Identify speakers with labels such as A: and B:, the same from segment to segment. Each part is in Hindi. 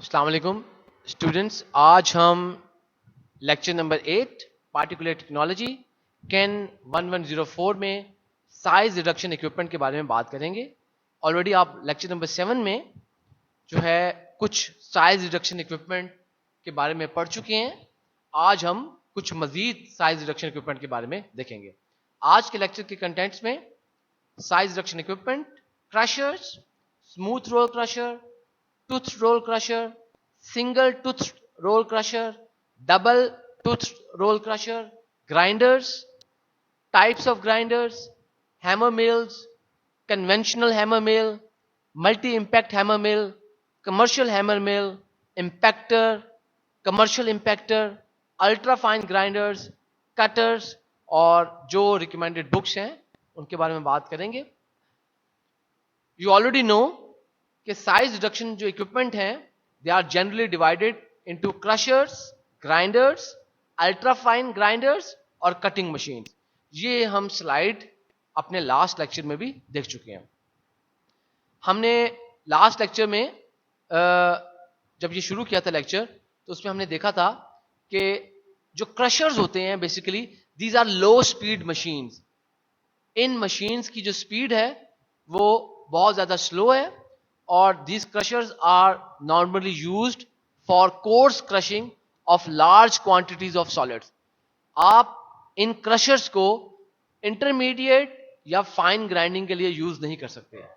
A: अस्सलाम वालेकुम स्टूडेंट्स, आज हम lecture number 8 particular technology can 1104 में साइज रिडक्शन इक्विपमेंट के बारे में बात करेंगे। ऑलरेडी आप लेक्चर नंबर 7 में जो है कुछ साइज रिडक्शन इक्विपमेंट के बारे में पढ़ चुके हैं। आज हम कुछ मजीद साइज रिडक्शन इक्विपमेंट के बारे में देखेंगे। आज के लेक्चर के कंटेंट्स में size reduction equipment, crushers, smooth roll crusher, tooth roll crusher, single tooth roll crusher, double tooth roll crusher, grinders, types of grinders, hammer mills, conventional hammer mill, multi impact hammer mill, commercial hammer mill, impactor, commercial impactor, ultra fine grinders, cutters और जो रिकमेंडेड बुक्स हैं उनके बारे में बात करेंगे। यू ऑलरेडी नो कि साइज रिडक्शन जो इक्विपमेंट हैं they are generally divided into crushers, grinders, ultra fine grinders और कटिंग मशीन। ये हम स्लाइड अपने लास्ट लेक्चर में भी देख चुके हैं। हमने लास्ट लेक्चर में जब ये शुरू किया था लेक्चर तो उसमें हमने देखा था कि जो क्रशर्स होते हैं basically these are low speed machines. इन मशीन्स की जो स्पीड है वो बहुत ज्यादा स्लो है और these crushers are normally used for coarse crushing of large quantities of solids। आप इन क्रशर्स को इंटरमीडिएट या फाइन ग्राइंडिंग के लिए यूज नहीं कर सकते हैं।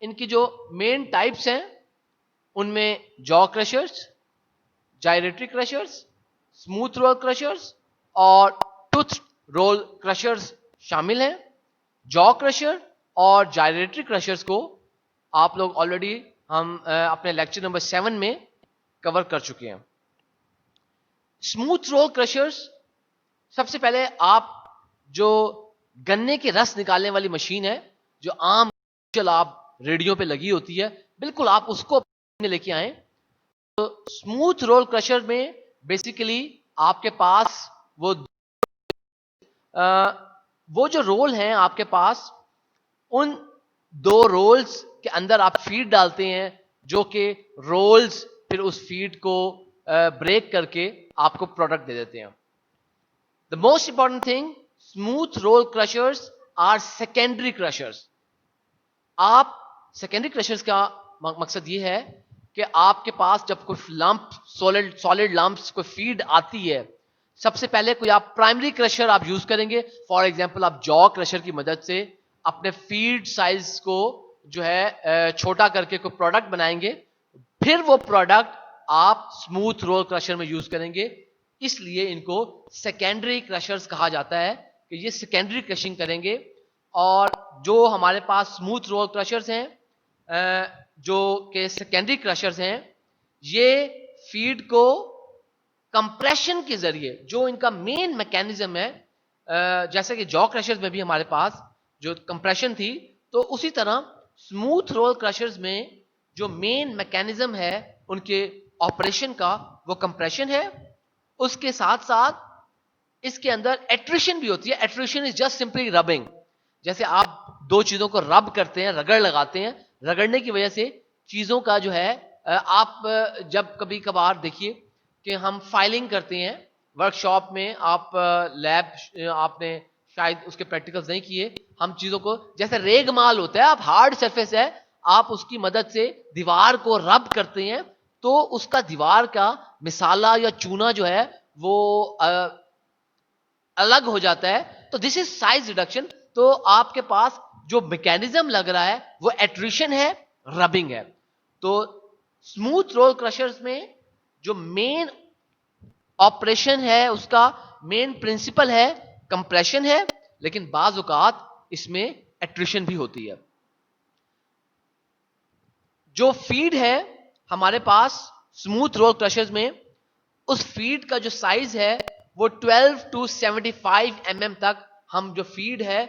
A: इनकी जो मेन टाइप्स हैं उनमें jaw crushers, gyratory crushers, smooth roll crushers और टूथ रोल क्रशर्स शामिल हैं। जॉ क्रशर और जायरेटरी क्रशर्स को आप लोग ऑलरेडी हम अपने लेक्चर नंबर 7 में कवर कर चुके हैं। स्मूथ रोल क्रशर्स, सबसे पहले आप जो गन्ने के रस निकालने वाली मशीन है जो आम आप रेडियो पे लगी होती है, बिल्कुल आप उसको लेके आए। तो स्मूथ रोल क्रशर में बेसिकली आपके पास वो जो रोल हैं आपके पास, उन दो रोल्स के अंदर आप फीड डालते हैं जो कि रोल्स फिर उस फीड को ब्रेक करके आपको प्रोडक्ट दे देते हैं। The most important thing, smooth roll crushers are secondary crushers. आप सेकेंडरी क्रशर्स का मकसद ये है कि आपके पास जब कोई लंप, सॉलिड लंप्स कोई फीड आती है, सबसे पहले कोई आप प्राइमरी क्रशर आप यूज करेंगे। फॉर एग्जांपल आप जॉ क्रशर की मदद से अपने फीड साइज को जो है छोटा करके कोई प्रोडक्ट बनाएंगे, फिर वो प्रोडक्ट आप स्मूथ रोल क्रशर में यूज करेंगे। इसलिए इनको सेकेंडरी क्रशर्स कहा जाता है कि ये सेकेंडरी क्रशिंग करेंगे। और जो हमारे पास स्मूथ रोल क्रशर्स हैं, जो के सेकेंडरी क्रशर्स हैं, ये फीड को कंप्रेशन के जरिए, जो इनका मेन मैकेनिज्म है, जैसे कि जॉ क्रशर्स में भी हमारे पास जो कंप्रेशन थी, तो उसी तरह स्मूथ रोल क्रशर्स में जो मेन मैकेनिज्म है उनके ऑपरेशन का वो कंप्रेशन है। उसके साथ साथ इसके अंदर एट्रिशन भी होती है। Attrition is just simply rubbing. जैसे आप दो चीजों को रब करते हैं, रगड़ लगाते हैं, रगड़ने की वजह से चीजों का जो है, आप जब कभी कभार देखिए कि हम फाइलिंग करते हैं वर्कशॉप में, आप लैब आपने शायद उसके प्रैक्टिकल्स नहीं किए, हम चीजों को जैसे रेगमाल होता है, आप हार्ड सरफेस है, आप उसकी मदद से दीवार को रब करते हैं तो उसका दीवार का मिसाला या चूना जो है वो अलग हो जाता है। तो दिस इज साइज रिडक्शन। तो आपके पास जो मैकेनिज्म लग रहा है वो एट्रिशन है, रबिंग है। तो स्मूथ रोल क्रशर्स में जो मेन ऑपरेशन है, उसका मेन प्रिंसिपल है कंप्रेशन है, लेकिन बाज औकात इसमें एट्रिशन भी होती है। जो फीड है हमारे पास स्मूथ रोल क्रशर्स में, उस फीड का जो साइज है वो 12 टू 75 mm तक हम जो फीड है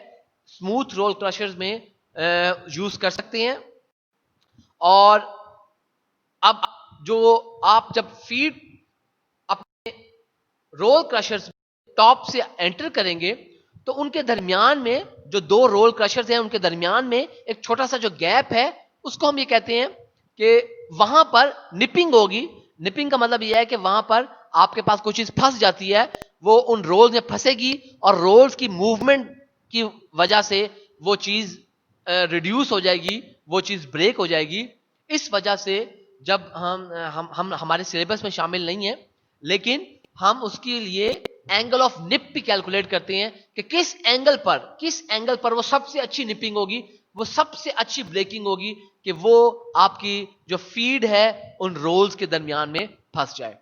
A: स्मूथ रोल क्रशर्स में यूज कर सकते हैं। और अब जो आप जब फीड अपने रोल क्रशर्स टॉप से एंटर करेंगे तो उनके दरमियान में जो दो रोल क्रशर्स हैं उनके दरमियान में एक छोटा सा जो गैप है उसको हम ये कहते हैं कि वहां पर निपिंग होगी। निपिंग का मतलब यह है कि वहां पर आपके पास कोई चीज फंस जाती है, वो उन रोल्स में फंसेगी और रोल्स की मूवमेंट की वजह से वो चीज रिड्यूस हो जाएगी, वो चीज ब्रेक हो जाएगी। इस वजह से जब हम हमारे सिलेबस में शामिल नहीं है, लेकिन हम उसके लिए एंगल ऑफ निप भी कैलकुलेट करते हैं कि किस एंगल पर वो सबसे अच्छी निपिंग होगी, वो सबसे अच्छी ब्रेकिंग होगी कि वो आपकी जो फीड है उन रोल्स के दरमियान में फंस जाए।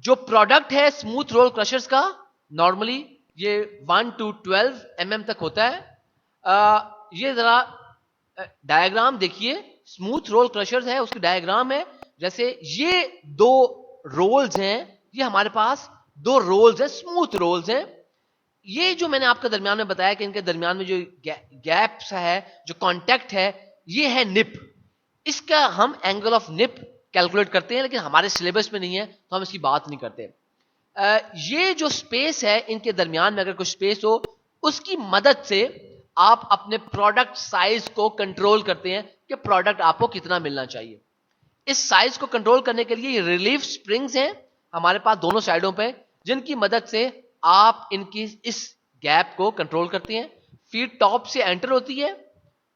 A: जो प्रोडक्ट है स्मूथ रोल क्रशर्स का, नॉर्मली ये 1 to 12 mm तक होता है। ये जरा डायग्राम देखिए, स्मूथ रोल क्रशर्स है उसकी डायग्राम है। जैसे ये दो रोल्स हैं, ये हमारे पास दो रोल्स हैं, स्मूथ रोल्स हैं। ये जो मैंने आपके दरमियान में बताया कि इनके दरमियान में जो गैप्स है, जो कांटेक्ट है, ये है निप। इसका हम एंगल ऑफ निप कैलकुलेट करते हैं, लेकिन हमारे सिलेबस में नहीं है तो हम इसकी बात नहीं करते। ये जो स्पेस है इनके दरमियान में, अगर कुछ स्पेस हो, उसकी मदद से आप अपने प्रोडक्ट साइज को कंट्रोल करते हैं कि प्रोडक्ट आपको कितना मिलना चाहिए। इस साइज को कंट्रोल करने के लिए रिलीफ स्प्रिंग्स हैं हमारे पास दोनों साइडों पे, जिनकी मदद से आप इनकी इस गैप को कंट्रोल करते हैं। फीड टॉप से एंटर होती है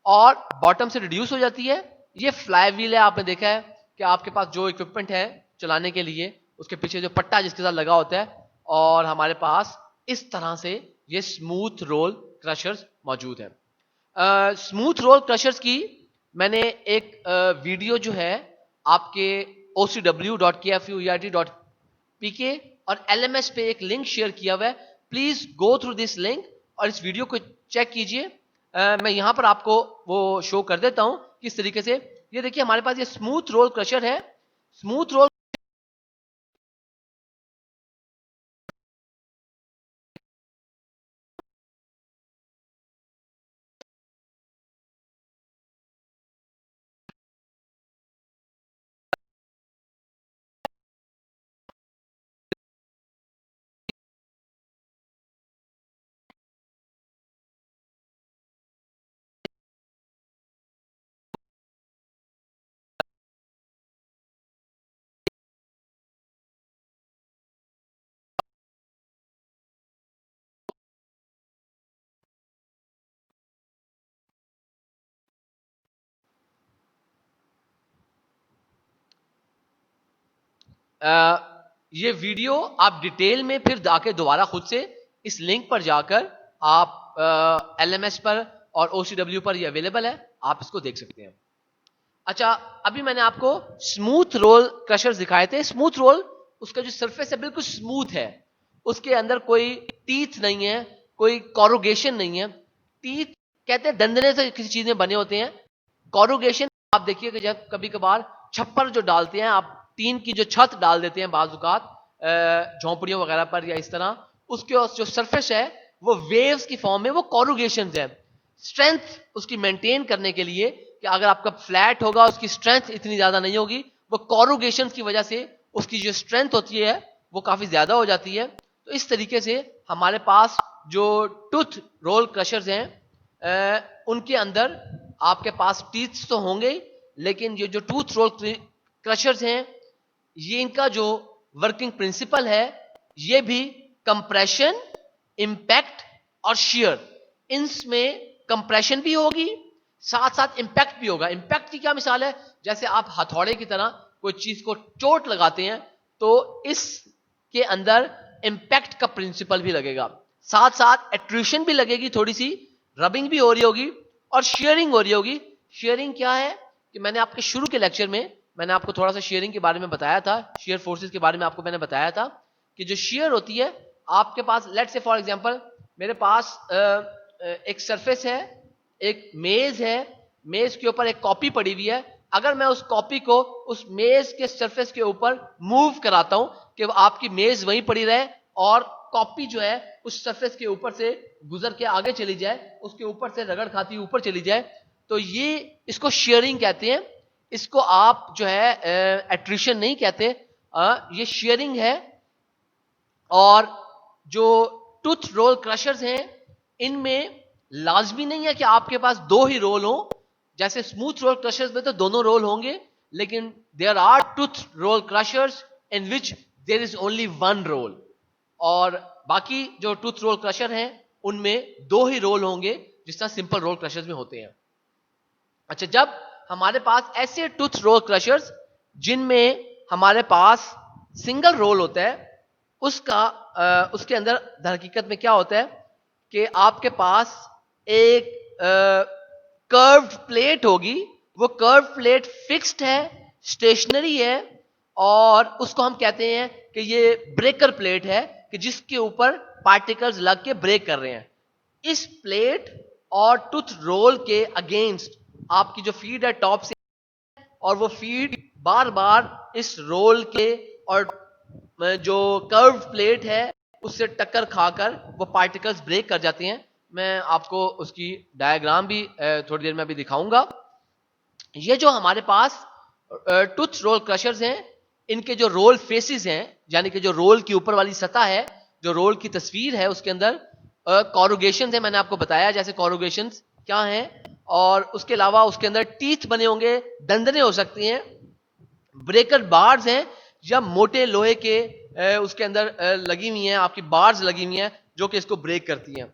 A: और बॉटम से रिड्यूस हो जाती है। ये फ्लाई व्हील है, आपने देखा है कि आपके पास जो इक्विपमेंट है चलाने के लिए, उसके पीछे जो पट्टा जिसके साथ लगा होता है, और हमारे पास इस तरह से ये स्मूथ रोल क्रशर्स मौजूद है। स्मूथ रोल क्रशर्स की मैंने एक वीडियो जो है आपके ocw.kfuert.pk और LMS पे एक लिंक शेयर किया हुआ है। Please go through this link और इस वीडियो को चेक कीजिए। मैं यहां पर आपको वो शो कर देता हूं किस तरीके से। ये देखिए हमारे पास ये स्मूथ रोल क्रशर है। स्मूथ रोल ये वीडियो आप डिटेल में फिर जाके दोबारा खुद से इस लिंक पर जाकर आप LMS पर और OCW पर ये अवेलेबल है, आप इसको देख सकते हैं। अच्छा, अभी मैंने आपको स्मूथ रोल क्रशर्स दिखाए थे। स्मूथ रोल, उसका जो सरफेस है बिल्कुल स्मूथ है, उसके अंदर कोई टीथ नहीं है, कोई कॉरुगेशन नहीं है। टीथ कहते हैं दंदने से किसी चीज में बने होते हैं। कॉरुगेशन आप देखिए कि जब कभी कभार छप्पर जो डालते हैं आप, टीन की जो छत डाल देते हैं बाजुकात झोंपड़ियों वगैरह पर या इस तरह, उसके जो सरफेस है वो वेव्स की फॉर्म में, वो कॉरुगेशन है। स्ट्रेंथ उसकी मेंटेन करने के लिए कि अगर आपका फ्लैट होगा उसकी स्ट्रेंथ इतनी ज्यादा नहीं होगी, वो कॉरुगेशन की वजह से उसकी जो स्ट्रेंथ होती है वो काफी ज्यादा हो जाती है। तो इस तरीके से हमारे पास जो टूथ रोल क्रशर्स हैं उनके अंदर आपके पास टीथ तो होंगे, लेकिन ये जो टूथ रोल क्रशर्स हैं, ये इनका जो वर्किंग प्रिंसिपल है, ये भी कंप्रेशन, इंपैक्ट और शियर, इनमें कंप्रेशन भी होगी, साथ साथ इंपैक्ट भी होगा। इंपैक्ट की क्या मिसाल है? जैसे आप हथौड़े की तरह कोई चीज को चोट लगाते हैं तो इसके अंदर इंपैक्ट का प्रिंसिपल भी लगेगा, साथ साथ एट्रूशन भी लगेगी, थोड़ी सी रबिंग भी हो रही होगी और शेयरिंग हो रही होगी। शेयरिंग क्या है कि मैंने आपके शुरू के लेक्चर में मैंने आपको थोड़ा सा शेयरिंग के बारे में बताया था, शेयर फोर्सेस के बारे में आपको मैंने बताया था कि जो शेयर होती है आपके पास, लेट्स से फॉर एग्जांपल मेरे पास एक सरफेस है, एक मेज है, मेज के ऊपर एक कॉपी पड़ी हुई है। अगर मैं उस कॉपी को उस मेज के सरफेस के ऊपर मूव कराता हूं कि आपकी मेज वहीं पड़ी रहे और कॉपी जो है उस सरफेस के ऊपर से गुजर के आगे चली जाए, उसके ऊपर से रगड़ खाती ऊपर चली जाए, तो ये इसको शेयरिंग कहते हैं। इसको आप जो है एट्रिशन नहीं कहते, ये शेयरिंग है। और जो टूथ रोल क्रशर्स हैं इनमें लाजमी नहीं है कि आपके पास दो ही रोल हो, जैसे स्मूथ रोल क्रशर्स में तो दोनों रोल होंगे, लेकिन there are tooth roll crushers in which there is only one roll, और बाकी जो टूथ रोल क्रशर हैं उनमें दो ही रोल होंगे, जिस तरह सिंपल रोल क्रशर्स में होते हैं। अच्छा, जब हमारे पास ऐसे टूथ रोल क्रशर्स जिनमें हमारे पास सिंगल रोल होता है, उसके अंदर हकीकत में क्या होता है कि आपके पास एक कर्व्ड प्लेट होगी, वो कर्व प्लेट फिक्स्ड है, स्टेशनरी है, और उसको हम कहते हैं कि ये ब्रेकर प्लेट है, कि जिसके ऊपर पार्टिकल्स लग के ब्रेक कर रहे हैं। इस प्लेट और टूथ रोल के अगेंस्ट आपकी जो फीड है टॉप से, और वो फीड बार बार इस रोल के और जो कर्व प्लेट है उससे टक्कर खाकर वो पार्टिकल्स ब्रेक कर जाते हैं। मैं आपको उसकी डायग्राम भी थोड़ी देर में अभी दिखाऊंगा। ये जो हमारे पास टूथ रोल क्रशर्स हैं, इनके जो रोल फेसेस हैं, यानी कि जो रोल की ऊपर वाली सतह है, जो रोल की तस्वीर है, उसके अंदर कॉरुगेशन है, मैंने आपको बताया जैसे कॉरुगेशन क्या हैं, और उसके अलावा उसके अंदर टीथ बने होंगे, दंदने हो सकती हैं, ब्रेकर बार्स हैं, या मोटे लोहे के उसके अंदर लगी हुई हैं, आपकी बार्स लगी हुई हैं जो कि इसको ब्रेक करती हैं।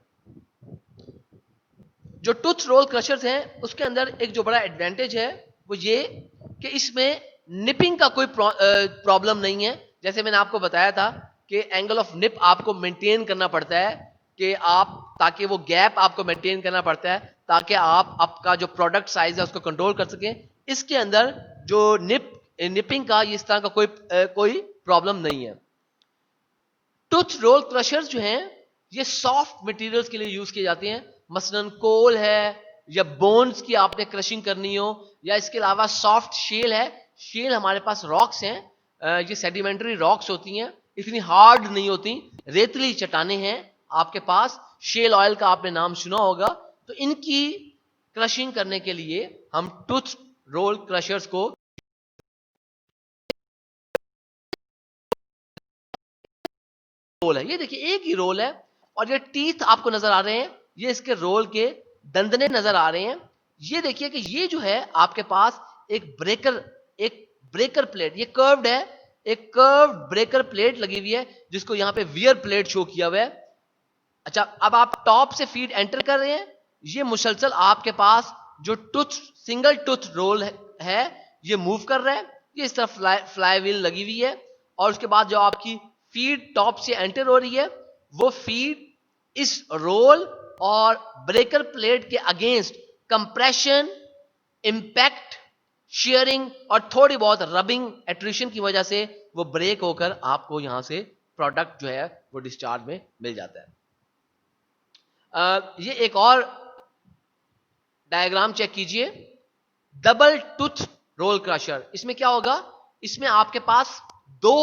A: जो टूथ रोल क्रशर्स हैं उसके अंदर एक जो बड़ा एडवांटेज है वो ये कि इसमें निपिंग का कोई प्रॉब्लम नहीं है। जैसे मैंने आपको बताया था कि एंगल ऑफ निप आपको मेंटेन करना पड़ता है, कि आप ताकि वो गैप आपको मेंटेन करना पड़ता है ताकि आप आपका जो प्रोडक्ट साइज है उसको कंट्रोल कर सकें। इसके अंदर जो निपिंग का इस तरह का कोई प्रॉब्लम नहीं है। टूथ रोल क्रशर्स जो हैं ये सॉफ्ट मटेरियल्स के लिए यूज किए जाते हैं, मसलन कोल है या बोन्स की आपने क्रशिंग करनी हो, या इसके अलावा सॉफ्ट शेल है। शेल हमारे पास रॉक्स हैं, ये सेडिमेंट्री रॉक्स होती हैं, इतनी हार्ड नहीं होती, रेतली चट्टाने हैं आपके पास। शेल ऑयल का आपने नाम सुना होगा। तो इनकी क्रशिंग करने के लिए हम टूथ रोल क्रशर्स को रोल है, ये देखिए एक ही रोल है, और ये टीथ आपको नजर आ रहे हैं, ये इसके रोल के दंदने नजर आ रहे हैं। ये देखिए कि ये जो है आपके पास एक ब्रेकर प्लेट, ये कर्व्ड है, एक कर्व्ड ब्रेकर प्लेट लगी हुई है जिसको यहां पे वियर प्लेट शो किया हुआ है। अच्छा, अब आप टॉप से फीड एंटर कर रहे हैं, ये मुसलसल आपके पास जो सिंगल टूथ रोल है ये मूव कर रहा है, ये इस तरह फ्लाई व्हील लगी हुई है, और उसके बाद जो आपकी फीड टॉप से एंटर हो रही है वो फीड इस रोल और ब्रेकर प्लेट के अगेंस्ट कंप्रेशन, इंपैक्ट, शेयरिंग और थोड़ी बहुत रबिंग एट्रिशन की वजह से वो ब्रेक होकर आपको यहां से प्रोडक्ट जो है वो डिस्चार्ज में मिल जाता है। ये एक और डायग्राम चेक कीजिए, डबल टूथ रोल क्रशर। इसमें क्या होगा, इसमें आपके पास दो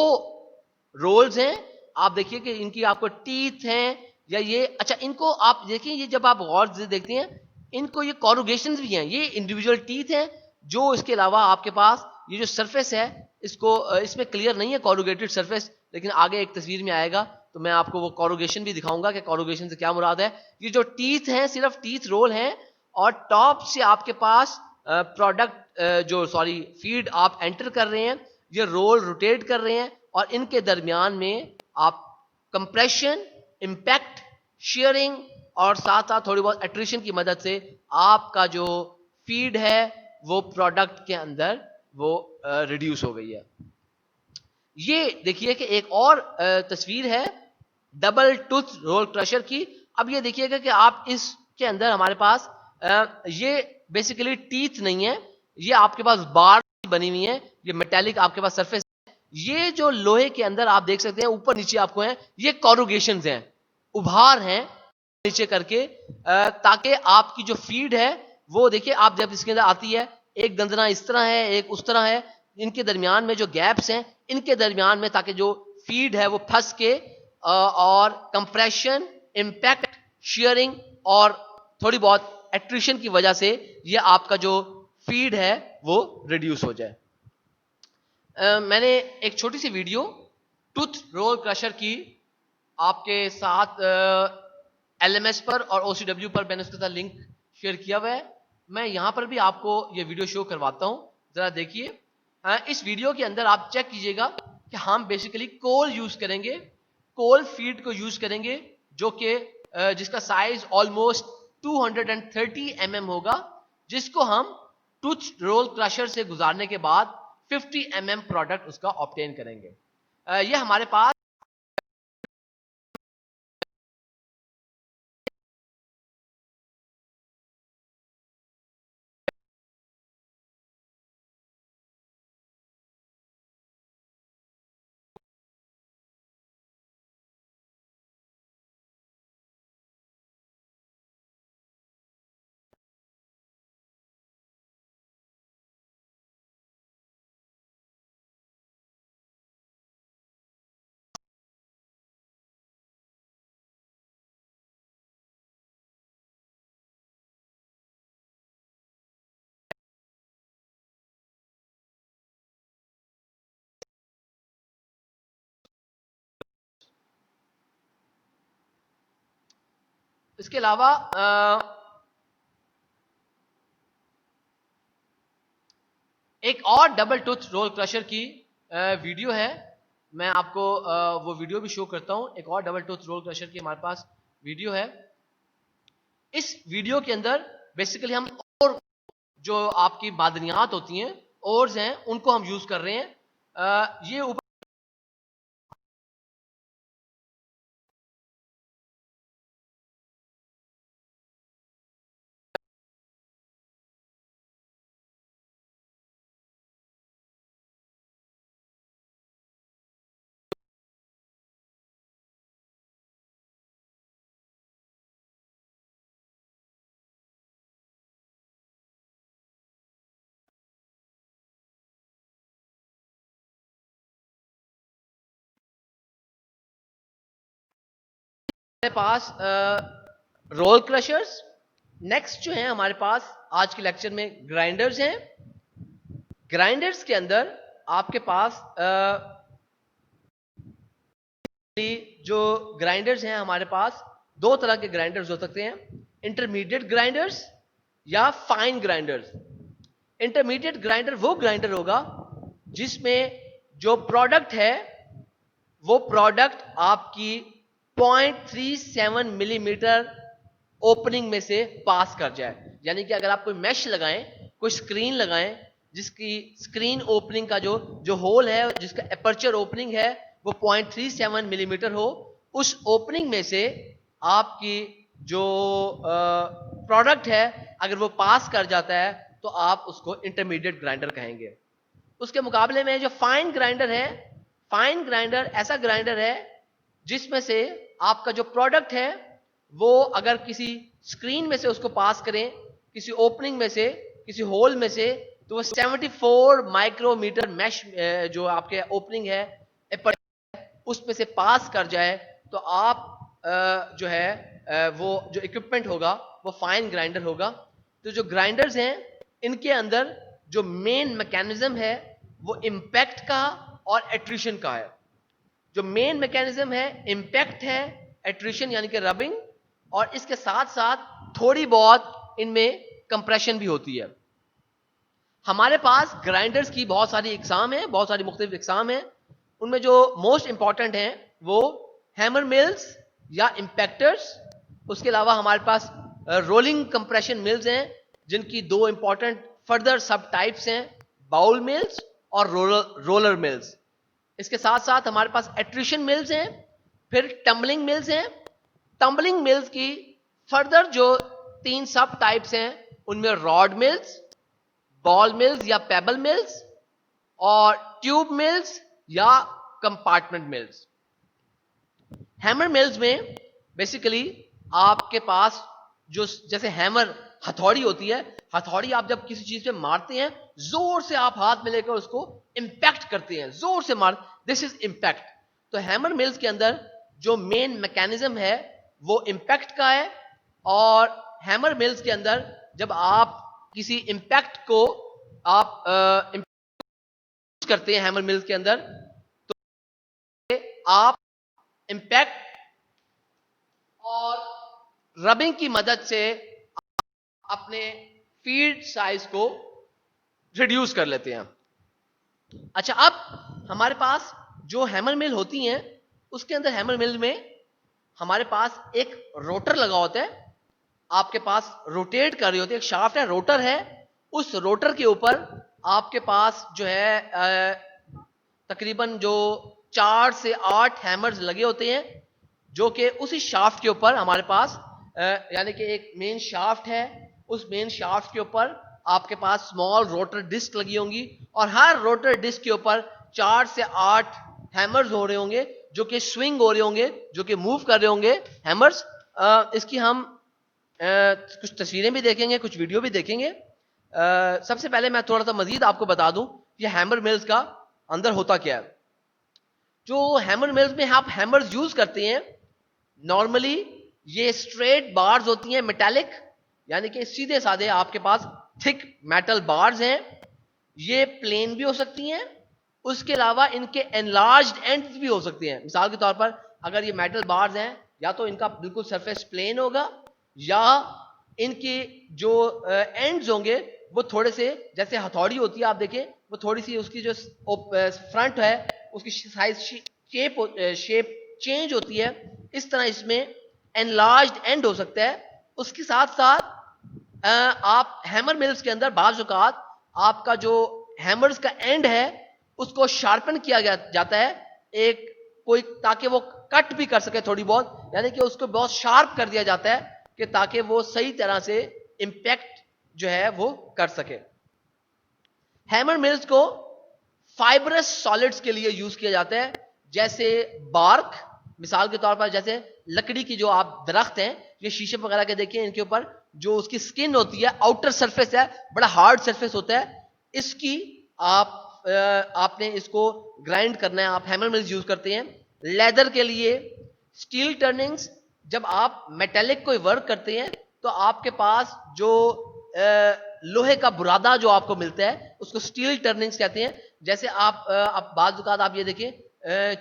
A: रोल्स हैं, आप देखिए कि इनकी आपको टीथ हैं, या ये अच्छा इनको आप देखिए, ये जब आप गौर से देखते हैं इनको ये कॉरुगेशन भी हैं, ये इंडिविजुअल टीथ हैं। जो इसके अलावा आपके पास ये जो सरफेस है इसको इसमें क्लियर नहीं है कॉरुगेटेड सरफेस, लेकिन आगे एक तस्वीर में आएगा तो मैं आपको वो कॉरुगेशन भी दिखाऊंगा कि कॉरुगेशन से क्या मुराद है। ये जो टीथ हैं सिर्फ टीथ रोल हैं, और टॉप से आपके पास प्रोडक्ट फीड आप एंटर कर रहे हैं, ये रोल रोटेट कर रहे हैं, और इनके दरमियान में आप कंप्रेशन, इंपैक्ट, शेयरिंग और साथ साथ थोड़ी बहुत एट्रिशन की मदद से आपका जो फीड है वो प्रोडक्ट के अंदर वो रिड्यूस हो गई है। ये देखिए कि एक और तस्वीर है डबल टूथ रोल क्रशर की। अब ये देखिएगा कि आप इसके अंदर हमारे पास ये बेसिकली टीथ नहीं है, ये आपके पास बार बनी हुई है, ये मेटेलिक आपके पास सरफेस है। ये जो लोहे के अंदर आप देख सकते हैं ऊपर नीचे आपको हैं, ये कॉरुगेशंस हैं, उभार हैं नीचे करके, ताकि आपकी जो फीड है वो देखिए आप जब इसके अंदर आती है, एक दंदना इस तरह है, एक उस तरह है, इनके दरमियान में जो गैप्स हैं इनके दरमियान में, ताकि जो फीड है वो फंस के और कंप्रेशन, इंपैक्ट, शेयरिंग और थोड़ी बहुत एट्रिशन की वजह से ये आपका जो फीड है वो रिड्यूस हो जाए। मैंने एक छोटी सी वीडियो टूथ रोल क्रशर की आपके साथ LMS पर और OCW पर मैंने उसके साथ लिंक शेयर किया हुआ है, मैं यहां पर भी आपको ये वीडियो शो करवाता हूं, जरा देखिए। इस वीडियो के अंदर आप चेक कीजिएगा कि हम बेसिकली कोल यूज करेंगे, कोल फीड को यूज करेंगे, जो कि जिसका साइज ऑलमोस्ट 230 mm होगा, जिसको हम टूथ रोल क्रशर से गुजारने के बाद 50 mm प्रोडक्ट उसका ऑब्टेन करेंगे। ये हमारे पास इसके अलावा एक और डबल टूथ रोल क्रशर की वीडियो है, मैं आपको वो वीडियो भी शो करता हूं। एक और डबल टूथ रोल क्रशर की हमारे पास वीडियो है। इस वीडियो के अंदर बेसिकली हम और जो आपकी मादनियात होती हैं, ओर्स हैं, उनको हम यूज कर रहे हैं। ये ऊपर हमारे पास रोल क्रशर्स, नेक्स्ट जो है हमारे पास आज के लेक्चर में ग्राइंडर्स हैं। ग्राइंडर्स के अंदर आपके पास जो ग्राइंडर्स हैं, हमारे पास दो तरह के ग्राइंडर्स हो सकते हैं, इंटरमीडिएट ग्राइंडर्स या फाइन ग्राइंडर्स। इंटरमीडिएट ग्राइंडर वो ग्राइंडर होगा जिसमें जो प्रोडक्ट है वो प्रोडक्ट आपकी 0.37 मिलीमीटर ओपनिंग में से पास कर जाए। यानी कि अगर आप कोई मैश लगाएं, कोई स्क्रीन लगाएं, जिसकी स्क्रीन ओपनिंग का जो होल है, जिसका एपर्चर ओपनिंग है वो 0.37 मिलीमीटर हो, उस ओपनिंग में से आपकी जो प्रोडक्ट है अगर वो पास कर जाता है तो आप उसको इंटरमीडिएट ग्राइंडर कहेंगे। उसके मुकाबले में जो फाइन ग्राइंडर है, फाइन ग्राइंडर ऐसा ग्राइंडर है जिसमें से आपका जो प्रोडक्ट है वो अगर किसी स्क्रीन में से उसको पास करें, किसी ओपनिंग में से, किसी होल में से, तो वो 74 माइक्रोमीटर मैश जो आपके ओपनिंग है उसमें से पास कर जाए तो आप जो है वो जो इक्विपमेंट होगा वो फाइन ग्राइंडर होगा। तो जो ग्राइंडर्स हैं इनके अंदर जो मेन मैकेनिज्म है वो इंपैक्ट का और एट्रिशन का है। जो मेन मैकेनिज्म है इंपैक्ट है, एट्रिशन यानी कि रबिंग, और इसके साथ साथ थोड़ी बहुत इनमें कंप्रेशन भी होती है। हमारे पास ग्राइंडर्स की बहुत सारी इकसाम है, बहुत सारी मुख्तलिफ इकसाम है। उनमें जो मोस्ट इंपॉर्टेंट हैं वो हैमर मिल्स या इंपैक्टर्स, उसके अलावा हमारे पास रोलिंग कंप्रेशन मिल्स हैं जिनकी दो इंपॉर्टेंट फर्दर सब टाइप्स हैं, बाउल मिल्स और रोलर मिल्स। इसके साथ साथ हमारे पास एट्रिशन मिल्स हैं, फिर टम्बलिंग मिल्स हैं। टम्बलिंग मिल्स की फर्दर जो तीन सब टाइप्स हैं उनमें रॉड मिल्स, बॉल मिल्स या पेबल मिल्स, और ट्यूब मिल्स या कंपार्टमेंट मिल्स। हैमर मिल्स में बेसिकली आपके पास जो जैसे हैमर हथौड़ी होती है, हथौड़ी आप जब किसी चीज पे मारते हैं जोर से आप हाथ में लेकर उसको इंपैक्ट करते हैं, जोर से मार, दिस इज इंपैक्ट। तो हैमर मिल्स के अंदर जो मेन मैकेनिज्म है वो इंपैक्ट का है, और हैमर मिल्स के अंदर जब आप किसी इंपैक्ट को आप करते हैं हैमर मिल्स के अंदर, तो आप इंपैक्ट और रबिंग की मदद से अपने फीड साइज को रिड्यूस कर लेते हैं। अच्छा, अब हमारे पास जो हैमर मिल होती हैं, उसके अंदर हैमर मिल में हमारे पास एक रोटर लगा होता है, आपके पास रोटेट कर रही होती है, एक शाफ्ट है, रोटर है। उस रोटर के ऊपर आपके पास जो है तकरीबन जो 4 से 8 हैमर्स लगे होते हैं, जो कि उसी शाफ्ट के ऊपर हमारे पास यानी कि एक मेन शाफ्ट है, उस मेन शाफ्ट के ऊपर आपके पास स्मॉल रोटर डिस्क लगी होंगी, और हर रोटर डिस्क के ऊपर 4 से 8 हैमर्स हो रहे होंगे, जो कि स्विंग हो रहे होंगे, जो कि मूव कर रहे होंगे हैमर्स। इसकी हम कुछ तस्वीरें भी देखेंगे, कुछ वीडियो भी देखेंगे। सबसे पहले मैं थोड़ा सा मजीद आपको बता दूं कि हैमर मिल्स का अंदर होता क्या है। जो हैमर मिल्स में आप हैमर्स यूज करते हैं, नॉर्मली ये स्ट्रेट बार्स होती हैं, मेटालिक, यानी कि सीधे साधे आपके पास थिक मेटल बार्स हैं। ये प्लेन भी हो सकती हैं, उसके अलावा इनके एनलार्ज्ड एंड्स भी हो सकती हैं। मिसाल के तौर पर अगर ये मेटल बार्स हैं, या तो इनका बिल्कुल सरफेस प्लेन होगा, या इनके जो एंड्स होंगे वो थोड़े से, जैसे हथौड़ी होती है आप देखें, वो थोड़ी सी उसकी जो फ्रंट है उसकी साइज शेप चेंज होती है। इस तरह इसमें एनलार्ज्ड एंड हो सकता है। उसके साथ साथ आप हैमर मिल्स के अंदर बाज़ औक़ात आपका जो हैमर्स का एंड है उसको शार्पन किया जाता है, एक कोई, ताकि वो कट भी कर सके थोड़ी बहुत, यानी कि उसको बहुत शार्प कर दिया जाता है कि ताकि वो सही तरह से इंपैक्ट जो है वो कर सके। हैमर मिल्स को फाइबरस सॉलिड्स के लिए यूज किया जाता है, जैसे बार्क, मिसाल के तौर पर जैसे लकड़ी की जो आप दरख्त हैं, ये शीशे वगैरह के देखिए, इनके ऊपर जो उसकी स्किन होती है, आउटर सरफेस है, बड़ा हार्ड सरफेस होता है, इसकी आपने इसको ग्राइंड करना है, आप हैमर मिल्स यूज करते हैं। लेदर के लिए स्टील टर्निंग्स, जब आप मेटेलिक कोई वर्क करते हैं तो आपके पास जो लोहे का बुरादा जो आपको मिलता है उसको स्टील टर्निंग्स कहते हैं। जैसे आप बाज़ औक़ात आप ये देखिए,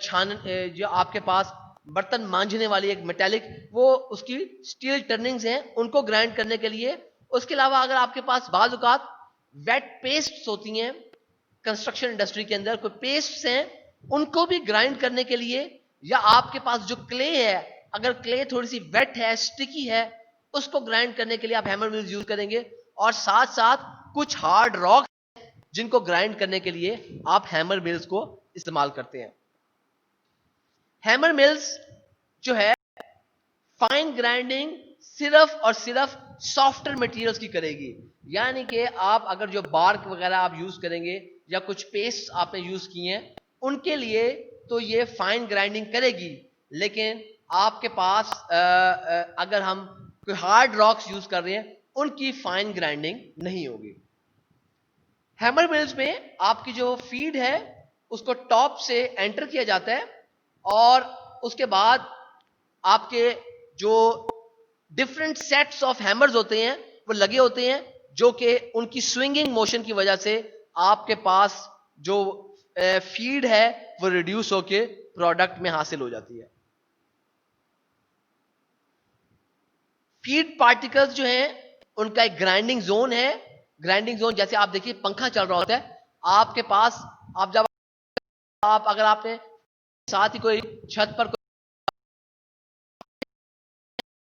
A: छान जो आपके पास बर्तन मांझने वाली एक मेटेलिक, वो उसकी स्टील टर्निंग्स हैं, उनको ग्राइंड करने के लिए। उसके अलावा अगर आपके पास बाज़ औक़ात वेट पेस्ट्स होती हैं, कंस्ट्रक्शन इंडस्ट्री के अंदर कोई पेस्ट्स हैं, उनको भी ग्राइंड करने के लिए, या आपके पास जो क्ले है, अगर क्ले थोड़ी सी वेट है, स्टिकी है, उसको ग्राइंड करने के लिए आप हैमर मिल्स यूज करेंगे। और साथ साथ कुछ हार्ड रॉक जिनको ग्राइंड करने के लिए आप हैमर मिल्स को इस्तेमाल करते हैं। हैमर मिल्स जो है फाइन ग्राइंडिंग सिर्फ और सिर्फ सॉफ्टवेयर मटेरियल्स की करेगी, यानी कि आप अगर जो बार्क वगैरह आप यूज करेंगे या कुछ पेस्ट आपने यूज किए हैं, उनके लिए तो ये फाइन ग्राइंडिंग करेगी, लेकिन आपके पास अगर हम कोई हार्ड रॉक्स यूज कर रहे हैं, उनकी फाइन ग्राइंडिंग नहीं होगी। हैमर मिल्स में आपकी जो फीड है उसको टॉप से एंटर किया जाता है, और उसके बाद आपके जो डिफरेंट सेट्स ऑफ हैमर्स होते हैं वो लगे होते हैं, जो कि उनकी स्विंगिंग मोशन की वजह से आपके पास जो फीड है वो रिड्यूस होके प्रोडक्ट में हासिल हो जाती है। फीड पार्टिकल्स जो हैं उनका एक ग्राइंडिंग जोन है। ग्राइंडिंग जोन जैसे आप देखिए पंखा चल रहा होता है, आपके पास आप जब आप अगर आपने साथ ही कोई छत पर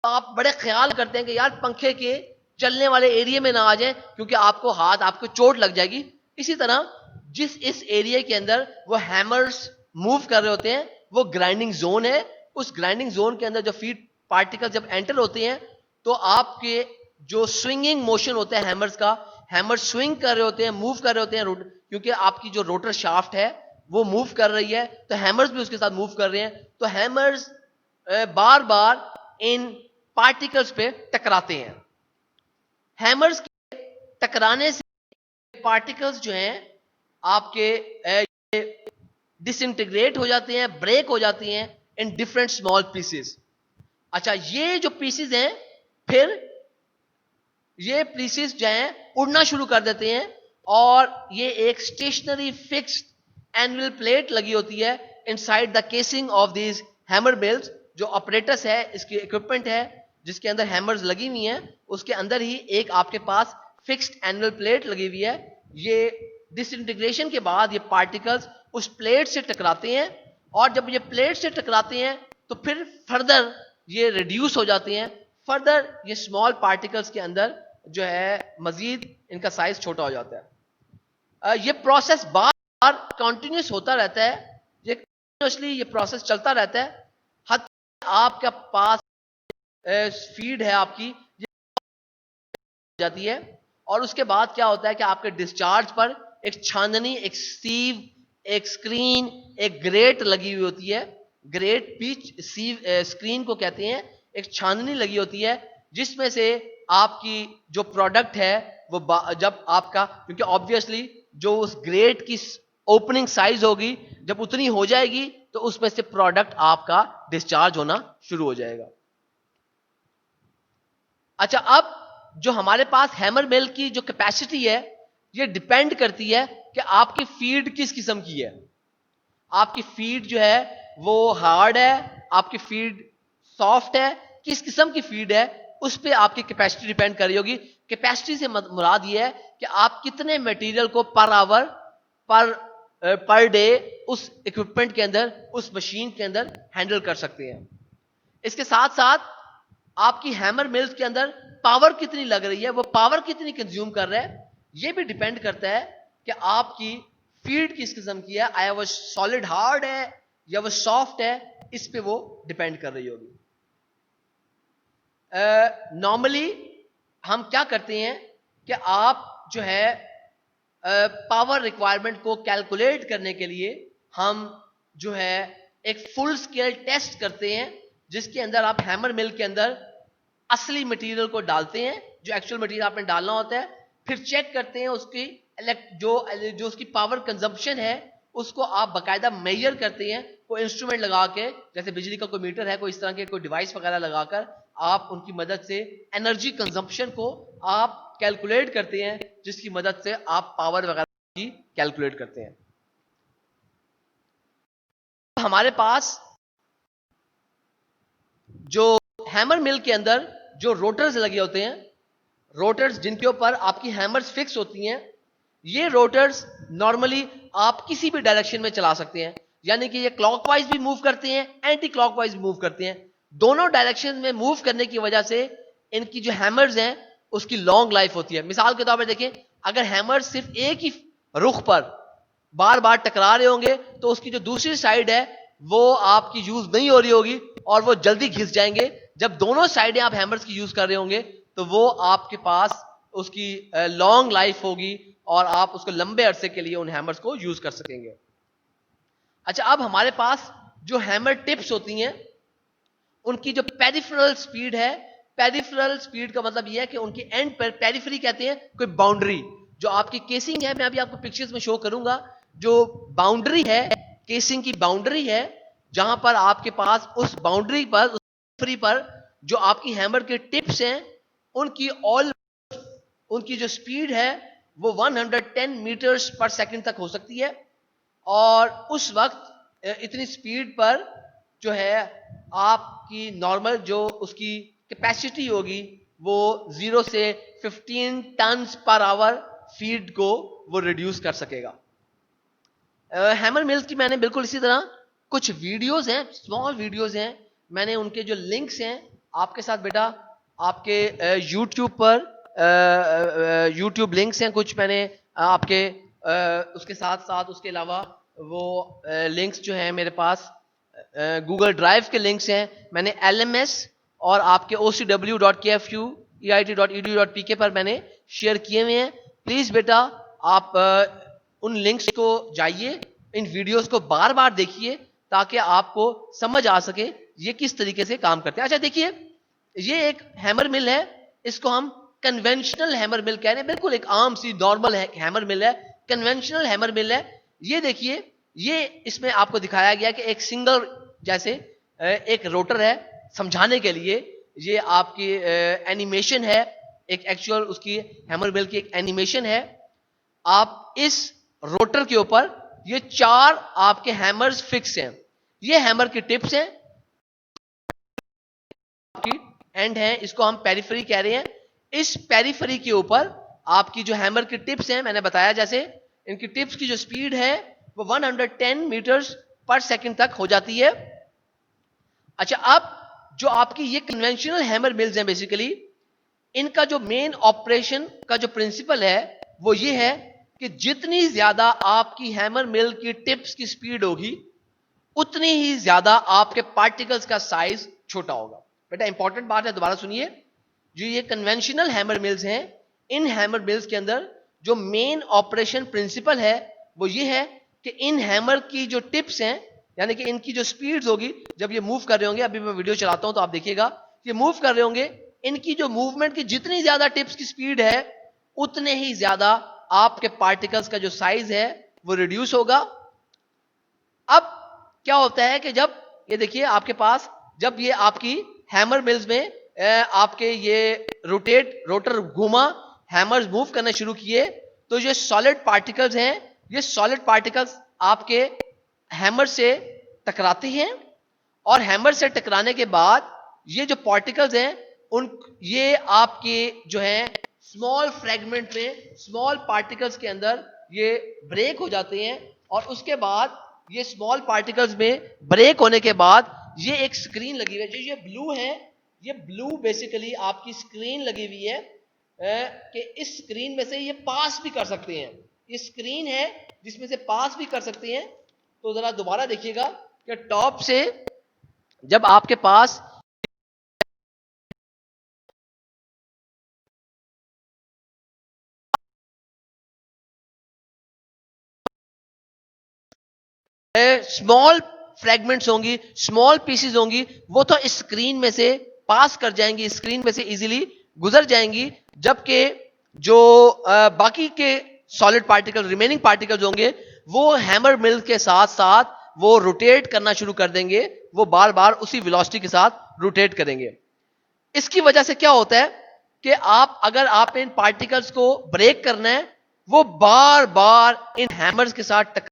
A: आप बड़े ख्याल करते हैं कि यार पंखे के चलने वाले एरिया में ना आ जाए, क्योंकि आपको हाथ, आपको चोट लग जाएगी। इसी तरह जिस इस एरिया के अंदर वो हैमर्स मूव कर रहे होते हैं वो ग्राइंडिंग जोन है। उस ग्राइंडिंग जोन के अंदर जो फीड पार्टिकल जब एंटर होते हैं तो आपके जो स्विंगिंग मोशन होता है हैमर्स का, हैमर स्विंग कर रहे होते हैं, मूव कर रहे होते हैं, क्योंकि आपकी जो रोटर शाफ्ट है वो मूव कर रही है, तो हैमर्स भी उसके साथ मूव कर रहे हैं। तो हैमर्स बार बार इन पार्टिकल्स पे टकराते हैं। हैमर्स के टकराने से पार्टिकल्स जो हैं आपके डिसइंटीग्रेट हो जाते हैं, ब्रेक हो जाती हैं इन डिफरेंट स्मॉल पीसेस। अच्छा, ये जो पीसेस हैं फिर ये पीसेस जो हैं उड़ना शुरू कर देते हैं, और ये एक स्टेशनरी फिक्स्ड एनुअल प्लेट लगी होती है inside the casing of these hammer mills. जो ऑपरेटर्स है, इसकी इक्विपमेंट है जिसके अंदर हैमर्स लगी हुई हैं, उसके अंदर ही एक आपके पास फिक्स्ड एनुअल प्लेट लगी हुई है। ये डिसइंटीग्रेशन के बाद ये पार्टिकल्स उस प्लेट से टकराते हैं, और जब ये प्लेट से टकराते हैं तो फिर फर्दर ये रिड्यूस हो जाते हैं, फर्दर ये स्मॉल पार्टिकल्स के अंदर जो है मजीद इनका साइज छोटा हो जाता है। ये प्रोसेस बार बार कंटिन्यूस होता रहता है, ये कंटिन्यूसली ये प्रोसेस चलता रहता है। हद आपका पास फीड है आपकी जाती है, और उसके बाद क्या होता है कि आपके डिस्चार्ज पर एक छाननी, एक सीव, एक स्क्रीन, एक ग्रेट लगी हुई होती है। ग्रेट पिच सीव स्क्रीन को कहते हैं। एक छाननी लगी होती है जिसमें से आपकी जो प्रोडक्ट है वो जब आपका, क्योंकि ऑब्वियसली जो उस ग्रेट की ओपनिंग साइज होगी जब उतनी हो जाएगी तो उसमें से प्रोडक्ट आपका डिस्चार्ज होना शुरू हो जाएगा। अच्छा, अब जो हमारे पास हैमर मिल की जो कैपेसिटी है ये डिपेंड करती है कि आपकी फीड किस किस्म की है। आपकी फीड जो है वो हार्ड है, आपकी फीड सॉफ्ट है, किस किस्म की फीड है उस पर आपकी कैपेसिटी डिपेंड कर रही होगी। कैपेसिटी से मुराद ये है कि आप कितने मटेरियल को पर आवर पर डे उस इक्विपमेंट के अंदर, उस मशीन के अंदर हैंडल कर सकते हैं। इसके साथ साथ आपकी हैमर मिल्स के अंदर पावर कितनी लग रही है, वो पावर कितनी कंज्यूम कर रहा है, ये भी डिपेंड करता है कि आपकी फीड किस किस्म की है, आया वो सॉलिड हार्ड है या वो सॉफ्ट है, इस पे वो डिपेंड कर रही होगी। नॉर्मली हम क्या करते हैं कि आप जो है पावर रिक्वायरमेंट को कैलकुलेट करने के लिए हम जो है एक फुल स्केल टेस्ट करते हैं, जिसके अंदर आप हैमर मिल के अंदर असली मटेरियल को डालते हैं, जो एक्चुअल मटेरियल आपने डालना होता है, फिर चेक करते हैं उसकी जो उसकी पावर कंजम्पशन है उसको आप बाकायदा मेजर करते हैं, कोई इंस्ट्रूमेंट लगा के, जैसे बिजली का कोई मीटर है, कोई इस तरह के कोई डिवाइस वगैरह लगाकर आप उनकी मदद से एनर्जी कंजम्पशन को आप कैलकुलेट करते हैं, जिसकी मदद से आप पावर वगैरह की कैलकुलेट करते हैं। हमारे पास जो हैमर मिल के अंदर जो रोटर्स लगे होते हैं, रोटर्स जिनके ऊपर आपकी हैमर्स फिक्स होती हैं, ये रोटर्स नॉर्मली आप किसी भी डायरेक्शन में चला सकते हैं, यानी कि ये क्लॉकवाइज भी मूव करते हैं, एंटी क्लॉकवाइज भी मूव करते हैं। दोनों डायरेक्शन में मूव करने की वजह से इनकी जो हैमर्स हैं उसकी लॉन्ग लाइफ होती है। मिसाल के तौर पर देखें, अगर हैमर्स सिर्फ एक ही रुख पर बार बार टकरा रहे होंगे तो उसकी जो दूसरी साइड है वो आपकी यूज नहीं हो रही होगी और वो जल्दी घिस जाएंगे। जब दोनों साइडें आप हैमर्स की यूज कर रहे होंगे तो वो आपके पास उसकी लॉन्ग लाइफ होगी और आप उसको लंबे अरसे के लिए उन हैमर्स को यूज कर सकेंगे। अच्छा, अब हमारे पास जो हैमर टिप्स होती हैं उनकी जो पेरिफेरल स्पीड है, पेरिफेरल स्पीड का मतलब यह है कि उनकी एंड पर, पेरिफेरी कहते हैं कोई बाउंड्री, जो आपकी केसिंग है, मैं अभी आपको पिक्चर्स में शो करूंगा, जो बाउंड्री है, केसिंग की बाउंड्री है, जहां पर आपके पास उस बाउंड्री पर, उस पेरिफेरी पर जो आपकी हैमर के टिप्स हैं उनकी जो स्पीड है वो 110 मीटर्स पर सेकंड तक हो सकती है। और उस वक्त इतनी स्पीड पर जो है आपकी नॉर्मल जो उसकी कैपेसिटी होगी वो 0 से 15 टन पर आवर फीड को वो रिड्यूस कर सकेगा। हैमर मिल्स की मैंने बिल्कुल इसी तरह कुछ वीडियोस हैं, स्मॉल वीडियोस हैं, मैंने उनके जो लिंक्स हैं आपके साथ बेटा आपके यूट्यूब पर यूट्यूब लिंक्स हैं कुछ, मैंने आपके उसके साथ साथ उसके अलावा वो लिंक्स जो हैं मेरे पास गूगल ड्राइव के लिंक्स हैं, मैंने LMS और आपके ocw.kfu.eit.edu.pk पर मैंने शेयर किए हुए हैं। प्लीज बेटा आप उन लिंक्स को जाइए, इन वीडियोस को बार बार देखिए ताकि आपको समझ आ सके ये किस तरीके से काम करते हैं। अच्छा देखिए, ये एक हैमर मिल है, इसको हम कन्वेंशनल हैमर मिल कह रहे हैं, बिल्कुल एक आम सी नॉर्मल हैमर मिल है, कन्वेंशनल हैमर मिल है। ये देखिए, ये इसमें आपको दिखाया गया कि एक सिंगल जैसे एक रोटर है, समझाने के लिए ये आपकी एनिमेशन है, एक एक्चुअल उसकी हैमर मिल की एक एनिमेशन है। आप इस रोटर के ऊपर ये 4 आपके हैमर्स फिक्स हैं, ये हैमर की टिप्स हैं, आपकी एंड है, इसको हम पेरिफेरी कह रहे हैं। इस पेरिफेरी के ऊपर आपकी जो हैमर की टिप्स हैं, मैंने बताया जैसे इनकी टिप्स की जो स्पीड है वो 110 मीटर्स पर सेकंड तक हो जाती है। अच्छा, अब जो आपकी ये कन्वेंशनल हैमर मिल्स हैं, बेसिकली इनका जो मेन ऑपरेशन का जो प्रिंसिपल है वो ये है कि जितनी ज्यादा आपकी हैमर मिल की टिप्स की स्पीड होगी उतनी ही ज्यादा आपके पार्टिकल्स का साइज छोटा होगा। बेटा इंपॉर्टेंट बात है, दोबारा सुनिए। जो ये कन्वेंशनल हैमर मिल्स हैं, इन हैमर मिल्स के अंदर जो मेन ऑपरेशन प्रिंसिपल है वो ये है कि इन हैमर की जो टिप्स हैं, यानी कि इनकी जो स्पीड्स होगी, जब ये मूव कर रहे होंगे, अभी मैं वीडियो चलाता हूं तो आप देखिएगा, ये मूव कर रहे होंगे, इनकी जो मूवमेंट की जितनी ज्यादा टिप्स की स्पीड है उतने ही ज्यादा आपके पार्टिकल्स का जो साइज है वो रिड्यूस होगा। अब क्या होता है कि जब ये देखिए आपके पास, जब ये आपकी हैमर मिल्स में आपके ये रोटर घूमा, हैमर्स मूव करना शुरू किए, तो ये सॉलिड पार्टिकल्स हैं, ये सॉलिड पार्टिकल्स आपके हैमर से टकराते हैं, और हैमर से टकराने के बाद ये जो पार्टिकल्स हैं उन ये आपके जो है स्मॉल फ्रेगमेंट में, स्मॉल पार्टिकल्स के अंदर ये ब्रेक हो जाते हैं, और उसके बाद ये स्मॉल पार्टिकल्स में ब्रेक होने के बाद ये एक स्क्रीन लगी हुई है, जो ये ब्लू है, ये ब्लू बेसिकली आपकी स्क्रीन लगी हुई है कि इस स्क्रीन में से ये पास भी कर सकते हैं। ये स्क्रीन है जिसमें से पास भी कर सकते हैं। तो जरा दोबारा देखिएगा कि टॉप से जब आपके पास स्मॉल फ्रेगमेंट्स होंगी, स्मॉल पीसेस होंगी, वो तो इस स्क्रीन में से पास कर जाएंगी, स्क्रीन में से इजीली गुजर जाएंगी, जबकि जो बाकी के सॉलिड पार्टिकल, रिमेनिंग पार्टिकल्स होंगे, वो हैमर मिल के साथ साथ वो रोटेट करना शुरू कर देंगे, वो बार बार उसी वेलोसिटी के साथ रोटेट करेंगे। इसकी वजह से क्या होता है कि अगर आप इन पार्टिकल्स को ब्रेक करना है, वो बार बार इन हैमर्स के साथ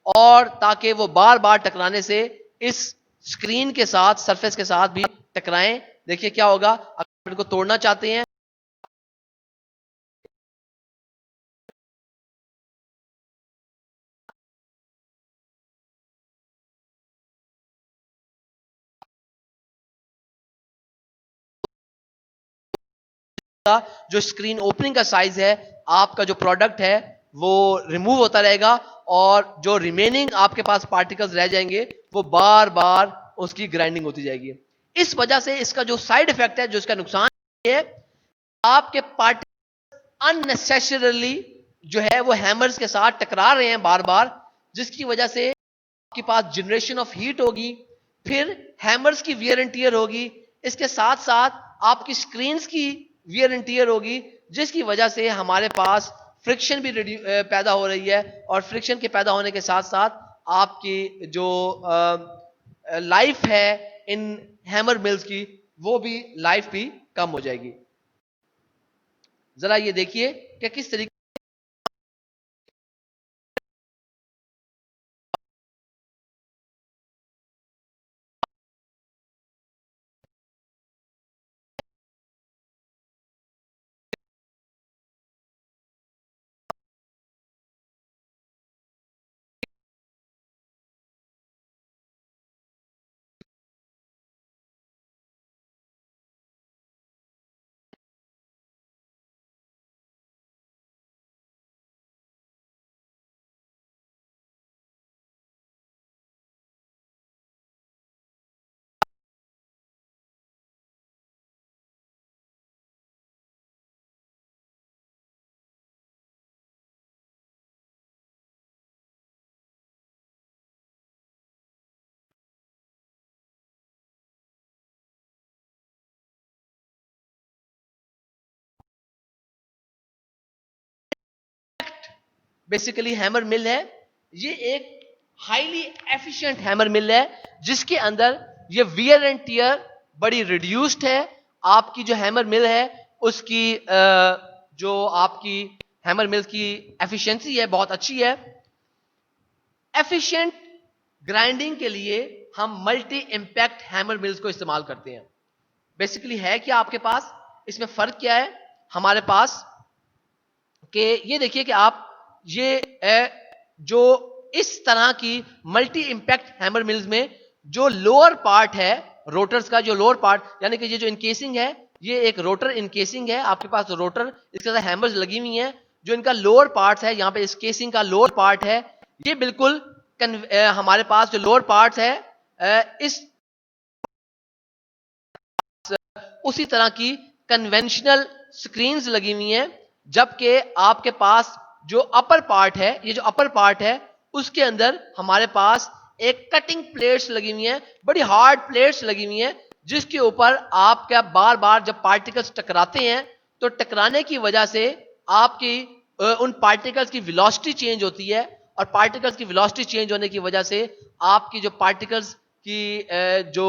A: और ताकि वो बार बार टकराने से इस स्क्रीन के साथ, सरफेस के साथ भी टकराएं। देखिए क्या होगा अगर इनको तोड़ना चाहते हैं, जो स्क्रीन ओपनिंग का साइज है, आपका जो प्रोडक्ट है वो रिमूव होता रहेगा, और जो रिमेनिंग आपके पास पार्टिकल्स रह जाएंगे वो बार बार उसकी ग्राइंडिंग होती जाएगी। इस वजह से इसका जो साइड इफेक्ट है, जो इसका नुकसान है, आपके पार्टिकल अननेसेसरली जो है वो हैमर्स के साथ टकरा रहे हैं बार बार, जिसकी वजह से आपके पास जनरेशन ऑफ हीट होगी, फिर हैमर्स की वियर एंड टियर होगी, इसके साथ साथ आपकी स्क्रीन्स की वियर एंड टियर होगी, जिसकी वजह से हमारे पास फ्रिक्शन भी पैदा हो रही है, और फ्रिक्शन के पैदा होने के साथ साथ आपकी जो लाइफ है इन हैमर मिल्स की, वो भी लाइफ भी कम हो जाएगी। जरा ये देखिए कि किस तरीके बेसिकली हैमर मिल है, ये एक हाईली एफिशिएंट हैमर मिल है, जिसके अंदर ये वियर एंड टियर बड़ी रिड्यूस्ड है। आपकी जो हैमर मिल है उसकी जो आपकी हैमर मिल की एफिशिएंसी है बहुत अच्छी है। एफिशिएंट ग्राइंडिंग के लिए हम मल्टी इंपैक्ट हैमर मिल्स को इस्तेमाल करते हैं। बेसिकली है क्या आपके पास, इसमें फर्क क्या है, हमारे पास कि ये देखिए कि आप ये जो इस तरह की मल्टी इंपैक्ट हैमर मिल्स में जो लोअर पार्ट है रोटर्स का, जो लोअर पार्ट यानी कि ये जो इनकेसिंग है, ये एक रोटर इनकेसिंग है, आपके पास रोटर इसके साथ हैमर्स लगी हुई हैं, जो इनका लोअर पार्ट है, यहाँ पे इस केसिंग का लोअर पार्ट है, ये बिल्कुल हमारे पास जो लोअर पार्ट है इस उसी तरह की कन्वेंशनल स्क्रीन्स लगी हुई हैं, जबकि आपके पास जो अपर पार्ट है, ये जो अपर पार्ट है उसके अंदर हमारे पास एक कटिंग प्लेट्स लगी हुई हैं, बड़ी हार्ड प्लेट्स लगी हुई हैं, जिसके ऊपर आपका बार बार जब पार्टिकल्स टकराते हैं तो टकराने की वजह से आपकी उन पार्टिकल्स की वेलोसिटी चेंज होती है, और पार्टिकल्स की वेलोसिटी चेंज होने की वजह से आपकी जो पार्टिकल्स की जो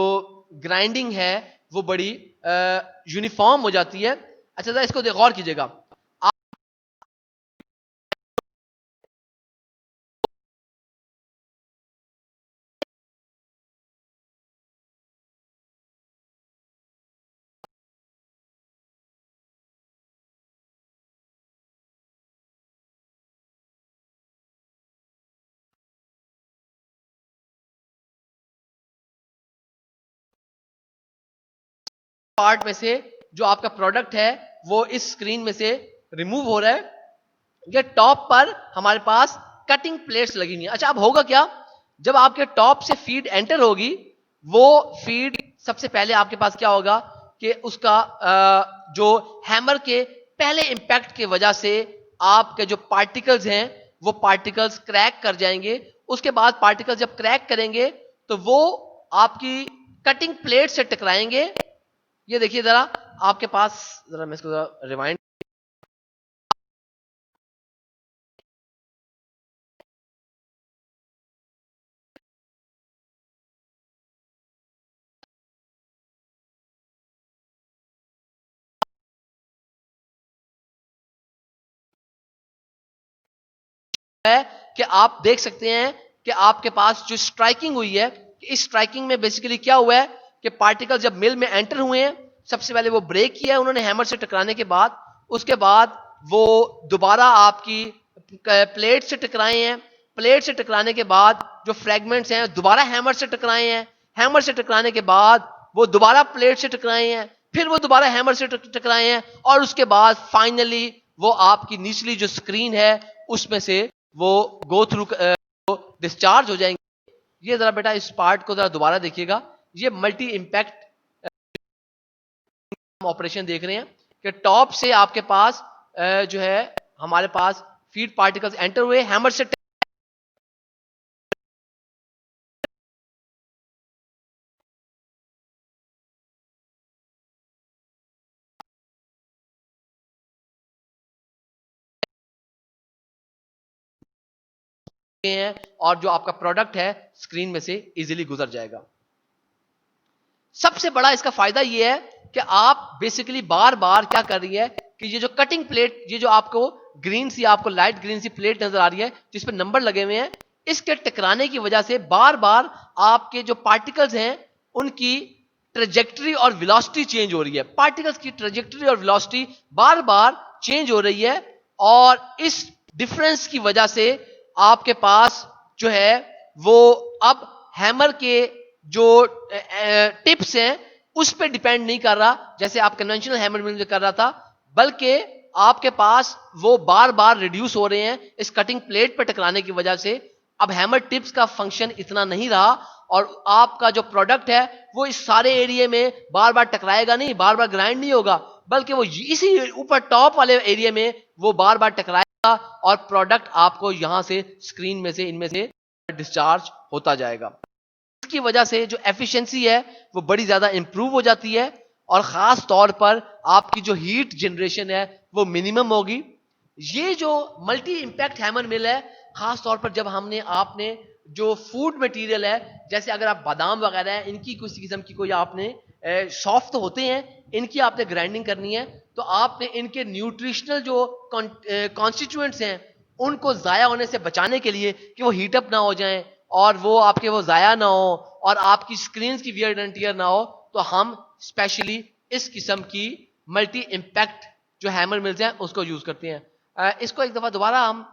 A: ग्राइंडिंग है वो बड़ी यूनिफॉर्म हो जाती है। अच्छा जरा इसको गौर कीजिएगा, पार्ट में से जो आपका प्रोडक्ट है वो इस स्क्रीन में से रिमूव हो रहा है, ये टॉप पर हमारे पास कटिंग प्लेट्स लगी हुई है। अच्छा अब होगा क्या, जब आपके टॉप से फीड एंटर होगी, वो फीड सबसे पहले आपके पास क्या होगा कि उसका जो हैमर के पहले इंपैक्ट की वजह से आपके जो पार्टिकल्स हैं वो पार्टिकल्स क्रैक कर जाएंगे। उसके बाद पार्टिकल्स जब क्रैक करेंगे तो वो आपकी कटिंग प्लेट से टकराएंगे। ये देखिए जरा आपके पास, जरा मैं इसको जरा रिवाइंड, है कि आप देख सकते हैं कि आपके पास जो स्ट्राइकिंग हुई है, इस स्ट्राइकिंग में बेसिकली क्या हुआ है कि पार्टिकल जब मिल में एंटर हुए हैं, सबसे पहले वो ब्रेक किया उन्होंने हैमर से टकराने के बाद, उसके बाद वो दोबारा आपकी प्लेट से टकराए हैं, प्लेट से टकराने के बाद जो फ्रेगमेंट्स हैं दोबारा हैमर से टकराए हैं, हैमर से टकराने के बाद वो दोबारा प्लेट से टकराए हैं, फिर वो दोबारा हैमर से टकराए हैं, और उसके बाद फाइनली वो आपकी निचली जो स्क्रीन है उसमें से वो गो थ्रू डिस्चार्ज हो जाएंगे। ये जरा बेटा इस पार्ट को जरा दोबारा देखिएगा, ये मल्टी इंपैक्ट ऑपरेशन देख रहे हैं कि टॉप से आपके पास जो है हमारे पास फीड पार्टिकल्स एंटर हुए, हैमर से हैं, और जो आपका प्रोडक्ट है स्क्रीन में से इजीली गुजर जाएगा। सबसे बड़ा इसका फायदा यह है कि आप बेसिकली बार बार क्या कर रही है कि ये जो कटिंग प्लेट, ये जो आपको ग्रीन सी, आपको लाइट ग्रीन सी प्लेट नजर आ रही है जिस पर नंबर लगे हुए हैं, इसके टकराने की वजह से बार बार आपके जो पार्टिकल्स हैं उनकी ट्रेजेक्टरी और वेलोसिटी चेंज हो रही है, पार्टिकल्स की ट्रेजेक्टरी और वेलोसिटी बार बार चेंज हो रही है, और इस डिफरेंस की वजह से आपके पास जो है वो अब हैमर के जो टिप्स हैं उस पर डिपेंड नहीं कर रहा जैसे आप कन्वेंशनल हैमर मिल में कर रहा था, बल्कि आपके पास वो बार बार रिड्यूस हो रहे हैं इस कटिंग प्लेट पर टकराने की वजह से। अब हैमर टिप्स का फंक्शन इतना नहीं रहा, और आपका जो प्रोडक्ट है वो इस सारे एरिया में बार बार टकराएगा नहीं, बार बार ग्राइंड नहीं होगा, बल्कि वो इसी ऊपर टॉप वाले एरिया में वो बार बार टकराएगा, और प्रोडक्ट आपको यहां से स्क्रीन में से इनमें से डिस्चार्ज होता जाएगा। इसकी वजह से जो एफिशिएंसी है वो बड़ी ज्यादा इंप्रूव हो जाती है, और खास तौर पर आपकी जो हीट जनरेशन है वो मिनिमम होगी। ये जो मल्टी इंपैक्ट हैमर मिल है, खास तौर पर जब हमने आपने जो फूड मटेरियल है, जैसे अगर आप बादाम वगैरह है, इनकी किसी किस्म की कोई आपने सॉफ्ट होते हैं, इनकी आपने ग्राइंडिंग करनी है, तो आपने इनके न्यूट्रिशनल जो कॉन्स्टिट्यूएंट्स हैं उनको जाया होने से बचाने के लिए कि वो हीटअप ना हो जाएं और वो आपके वो जाया ना हो और आपकी स्क्रीन की वियर एंड टियर ना हो, तो हम स्पेशली इस किस्म की मल्टी इंपैक्ट जो हैमर मिल्स हैं उसको यूज करते हैं। इसको एक दफा दोबारा हम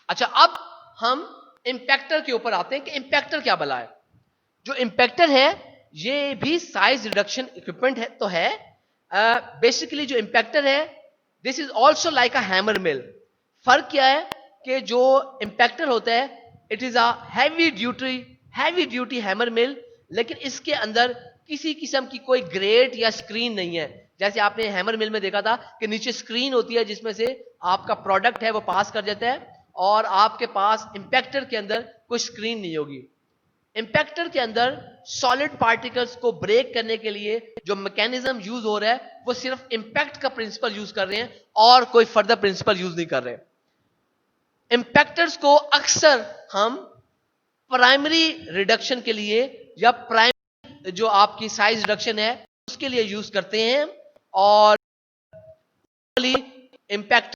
A: अच्छा अब हम इंपैक्टर के ऊपर आते हैं कि इंपैक्टर क्या भला है। जो इंपैक्टर है ये भी साइज रिडक्शन इक्विपमेंट है तो है। बेसिकली जो इंपैक्टर है this is also like a hammer mill. फर्क क्या है कि जो इंपैक्टर होता है it is a heavy duty hammer mill, लेकिन इसके अंदर किसी किस्म की कोई ग्रेट या स्क्रीन नहीं है। जैसे आपने हैमर मिल में देखा था कि नीचे स्क्रीन होती है जिसमें से आपका प्रोडक्ट है वो पास कर जाता है, और आपके पास इंपैक्टर के अंदर कोई स्क्रीन नहीं होगी। इंपैक्टर के अंदर सॉलिड पार्टिकल्स को ब्रेक करने के लिए जो मैकेनिज्म यूज हो रहा है वो सिर्फ इंपैक्ट का प्रिंसिपल यूज कर रहे हैं और कोई फर्दर प्रिंसिपल यूज नहीं कर रहे। इंपैक्टर्स को अक्सर हम प्राइमरी रिडक्शन के लिए या प्राइमरी जो आपकी साइज रिडक्शन है उसके लिए यूज करते हैं, और इंपैक्ट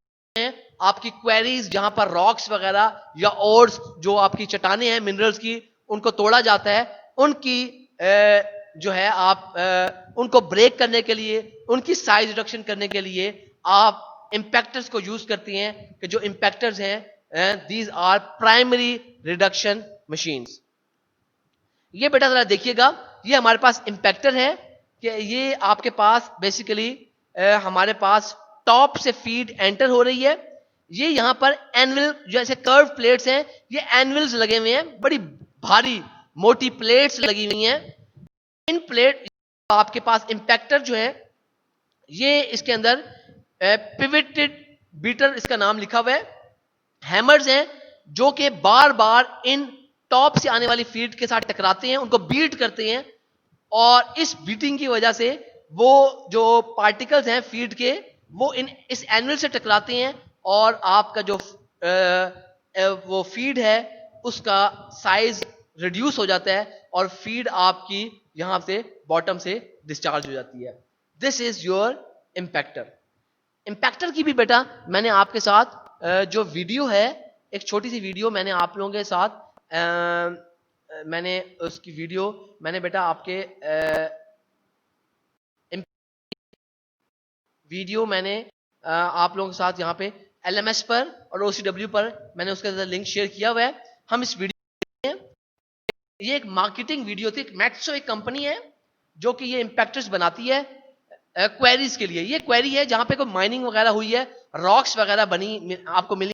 A: आपकी क्वेरीज जहां पर रॉक्स वगैरह या और जो आपकी चट्टाने हैं मिनरल्स की, उनको तोड़ा जाता है, उनकी जो है आप उनको ब्रेक करने के लिए, उनकी साइज रिडक्शन करने के लिए आप इंपैक्टर्स को यूज करती हैं कि जो इंपैक्टर्स हैं these are primary reduction machines. ये बेटा जरा देखिएगा, ये हमारे पास इंपैक्टर है कि ये आपके पास बेसिकली हमारे पास टॉप से फीड एंटर हो रही है। ये यहां पर एनविल जैसे कर्व प्लेट्स हैं, ये एनविल्स लगे हुए हैं, बड़ी भारी मोटी प्लेट्स लगी हुई हैं। इन प्लेट आपके पास इंपैक्टर जो है, ये इसके अंदर पिविटेड बीटर इसका नाम लिखा हुआ है, हैमर्स हैं जो कि बार बार इन टॉप से आने वाली फीड के साथ टकराते हैं, उनको बीट करते हैं, और इस बीटिंग की वजह से वो जो पार्टिकल्स हैं फीड के, वो इस एनुअल से टकराते हैं और आपका जो वो फीड है उसका साइज रिड्यूस हो जाता है और फीड आपकी यहां से बॉटम से डिस्चार्ज हो जाती है। This is your impactor. Impactor की भी बेटा मैंने आपके साथ जो वीडियो है, एक छोटी सी वीडियो मैंने आप लोगों के साथ मैंने उसकी वीडियो मैंने बेटा आपके वीडियो मैंने आप लोगों के साथ यहाँ पे LMS पर और OCW पर मैंने उसका लिंक शेयर किया हुआ है। हम इस वीडियो में, ये एक मार्केटिंग वीडियो थी, मैक्सो एक कंपनी है जो कि ये इंपैक्टर्स बनाती है क्वेरीज के लिए। ये क्वेरी है जहां पे कोई माइनिंग वगैरह हुई है, रॉक्स वगैरह बनी आपको मिली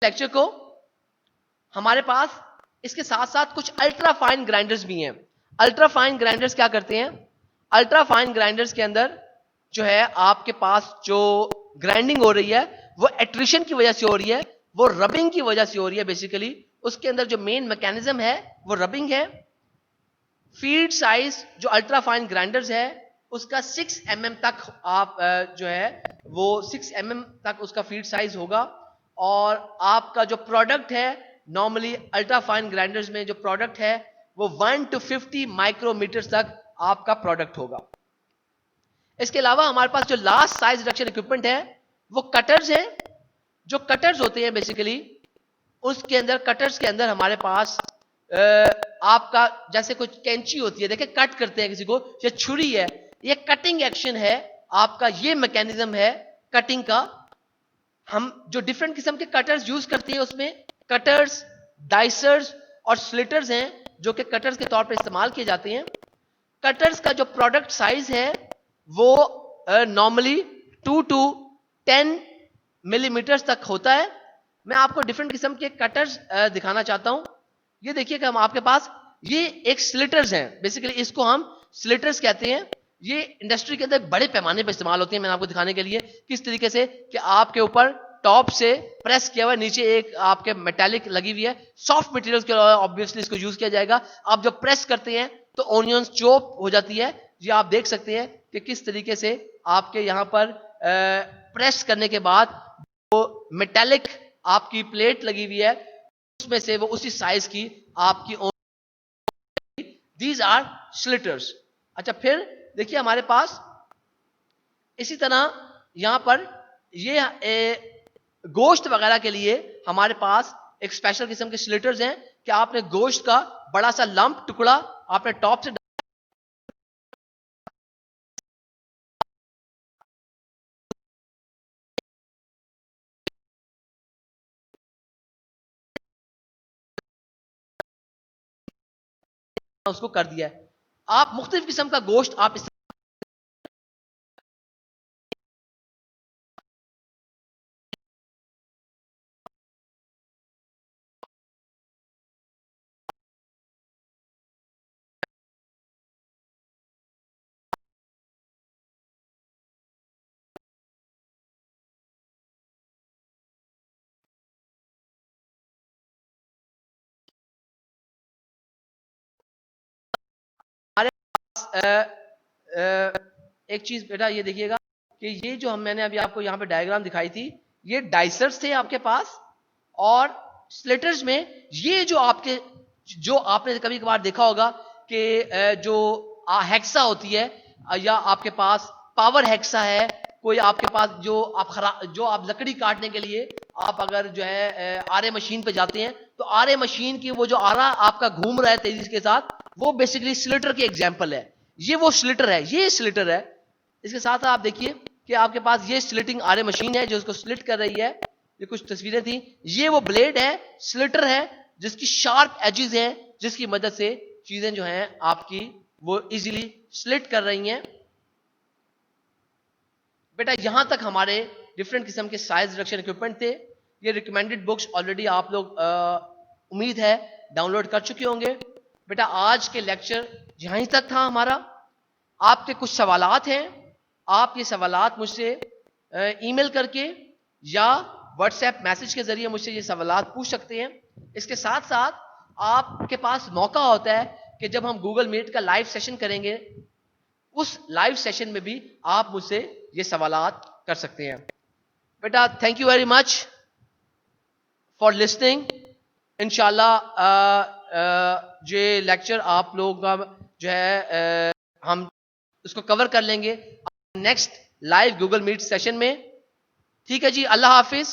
A: लेक्चर को हमारे पास इसके साथ साथ कुछ अल्ट्रा फाइन ग्राइंडर्स भी हैं। अल्ट्रा फाइन ग्राइंडर्स क्या करते हैं? अल्ट्रा फाइन ग्राइंडर्स के अंदर जो है आपके पास जो ग्राइंडिंग हो रही है वो एट्रिशन की वजह से हो रही है, वो रबिंग की वजह से हो रही है। बेसिकली उसके अंदर जो मेन मैकेनिज्म है वो रबिंग है। फीड साइज जो अल्ट्रा फाइन ग्राइंडर्स है उसका 6 mm तक आप जो है वो 6 mm तक उसका फीड साइज होगा, और आपका जो प्रोडक्ट है नॉर्मली अल्ट्रा फाइन ग्राइंडर्स में जो प्रोडक्ट है वो 1 to 50 माइक्रोमीटर तक आपका प्रोडक्ट होगा। इसके अलावा हमारे पास जो लास्ट साइज रिडक्शन इक्विपमेंट है वो कटर्स है। जो कटर्स होते हैं बेसिकली उसके अंदर, कटर्स के अंदर हमारे पास आपका जैसे कुछ कैंची होती है, देखिए कट करते हैं किसी को, ये छुरी है, ये कटिंग एक्शन है आपका, ये मैकेनिज्म है कटिंग का। हम जो डिफरेंट किस्म के कटर्स यूज करते हैं उसमें कटर्स, डाइसर्स और स्लिटर्स हैं जो कि कटर्स के तौर पर इस्तेमाल किए जाते हैं। कटर्स का जो प्रोडक्ट साइज है वो नॉर्मली 2 to 10 मिलीमीटर तक होता है। मैं आपको डिफरेंट किस्म के कटर्स दिखाना चाहता हूं। ये देखिए कि हम आपके पास ये एक स्लिटर्स हैं, बेसिकली इसको हम स्लिटर्स कहते हैं। ये इंडस्ट्री के अंदर बड़े पैमाने पर इस्तेमाल होते हैं। मैंने आपको दिखाने के लिए किस तरीके से कि आपके ऊपर टॉप से प्रेस किया हुआ, नीचे एक आपके मेटालिक लगी हुई है, सॉफ्ट मटेरियल्स के ऑब्वियसली इसको यूज किया जाएगा। आप जब प्रेस करते हैं तो ऑनियंस चॉप हो जाती है। ये आप देख सकते हैं कि किस तरीके से आपके यहाँ पर प्रेस करने के बाद वो मेटालिक आपकी प्लेट लगी हुई है, उसमें से वो उसी साइज की आपकी दीज आर स्लिटर्स। अच्छा, फिर देखिए हमारे पास इसी तरह यहां पर ये गोश्त वगैरह के लिए हमारे पास एक स्पेशल किस्म के स्लिटर्स हैं कि आपने गोश्त का बड़ा सा लंप टुकड़ा आपने टॉप से उसको कर दिया है। आप मुख्तलिफ किस्म का गोश्त आप इस एक चीज बेटा ये देखिएगा कि ये जो मैंने अभी आपको यहाँ पे डायग्राम दिखाई थी, ये डाइसर्स थे आपके पास, और स्लिटर्स में ये जो आपने कभी कभार देखा होगा कि जो हेक्सा होती है, या आपके पास पावर हेक्सा है, कोई आपके पास जो आप लकड़ी काटने के लिए आप अगर जो है आरे मशीन पे जाते हैं तो आरे मशीन की वो जो आरा आपका घूम रहा है तेजी के साथ, वो बेसिकली स्लिटर की एग्जांपल है। ये वो स्लिटर है, ये स्लिटर है। इसके साथ आप देखिए कि आपके पास ये स्लिटिंग आरे मशीन है जो उसको स्लिट कर रही है। ये कुछ तस्वीरें थी, ये वो ब्लेड है, स्लिटर है, जिसकी शार्प एजेस हैं, जिसकी मदद से चीजें जो हैं आपकी वो इजीली स्लिट कर रही हैं। बेटा यहां तक हमारे डिफरेंट किस्म के साइज रिडक्शन इक्विपमेंट थे। ये रिकमेंडेड बुक्स ऑलरेडी आप लोग उम्मीद है डाउनलोड कर चुके होंगे। बेटा आज के लेक्चर यहीं तक था हमारा। आपके कुछ सवालात हैं, आप ये सवालात मुझसे ईमेल करके या व्हाट्सएप मैसेज के जरिए मुझसे ये सवालात पूछ सकते हैं। इसके साथ साथ आपके पास मौका होता है कि जब हम गूगल मीट का लाइव सेशन करेंगे, उस लाइव सेशन में भी आप मुझसे ये सवालात कर सकते हैं। बेटा thank you very much for listening. इंशाल्लाह ये लेक्चर आप लोगों का जो है हम उसको कवर कर लेंगे next live Google Meet session में। ठीक है जी, अल्लाह हाफिज।